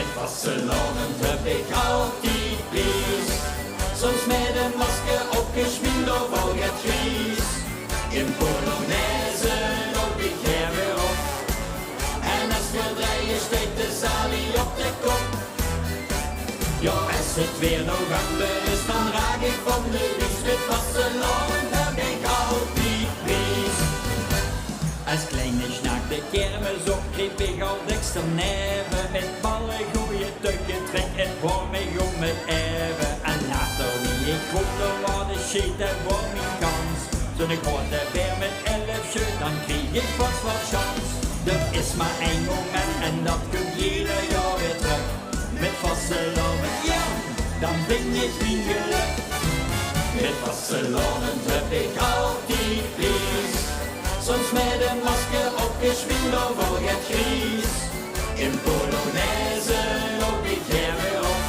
Met vastelonen heb ik altijd Pries. Soms met een masker opgesminkt of al het gries. In Polonaise loop ik her weer op. En als we draaien steekt de zalie op de kop. Ja, als het weer november is, dan raak ik van de wies. Met vastelonen heb ik altijd Pries. Als kleine snaak de kermis op, greep ik al dikster neven. Met ballen goeie tukken trek en voor mij om het even. En later wie ik groter was, de shit en voor mijn kans. Zo'n ik hoorde weer met 11 shit, dan kreeg ik vast wat chance. Er is maar één moment en dat komt ieder jaar weer terug. Met vastelonen, ja, dan ben ik mijn geluk. Met vastelonen heb ik altijd Pries. Soms met een masker opgesminkt of al het gries. In Polonaise loop ik her weer op.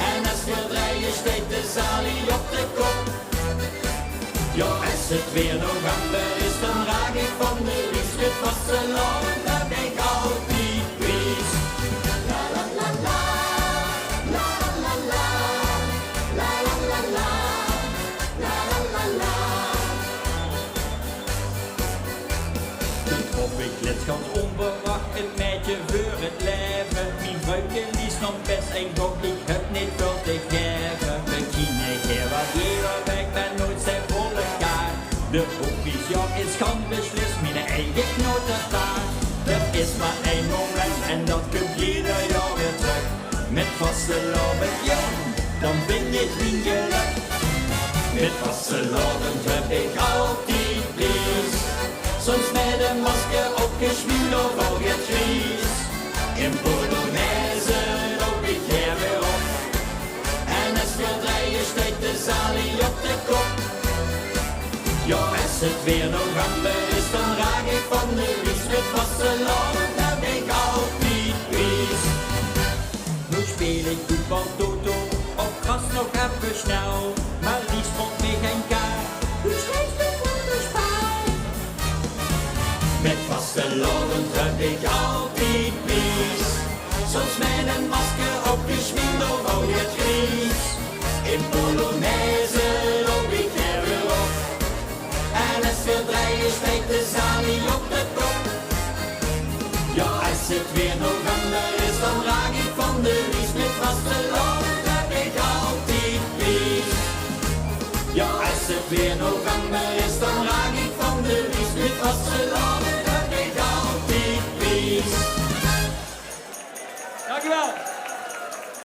En als we draaien steekt de zalie op de kop. Ja, als het weer november is, dan raak ik van de wies. Met vastelonen heb ik altijd Pries. La la la la, la la la, la la la la, la la la la. Of ik lidschans onverwacht een meidje voor het leven. Mijn vrouwtje liest nog best en toch ik heb niet veel te geven. We kiezen hier wat hier weg, ben nooit zijn volle kaart. De official is gaan beslist, mijn eigen knotenstaart. Er is maar één moment en dat komt ieder jaar weer terug. Met vastelonen, ja, dan ben ik mijn geluk. Met vastelonen heb ik altijd Pries. Soms met een masker opgesminkt of al het gries. In Polonaise loop ik her weer op. En als we draaien steekt de zalie op de kop. Ja, als het weer november is, dan raak ik van de wies. Met vastelonen heb ik altijd Pries. Nu speel ik voetbal toto, op gras nog even snel. Maar liefst vond mij geen kaart. Hoe schrijft de voetbalspel? Met vastelonen heb ik altijd Pries. Soms met een masker opgesminkt of al het gries. In Polonaise loop ik her weer op. En als we draaien steekt de zalie op de kop. Ja, als het weer november is, dan raak ik van de wies. Met vastelonen heb ik altijd Pries. Ja, als het weer november is, dan raak ik van de wies. Met vastelonen heb ik altijd Pries. Dankjewel.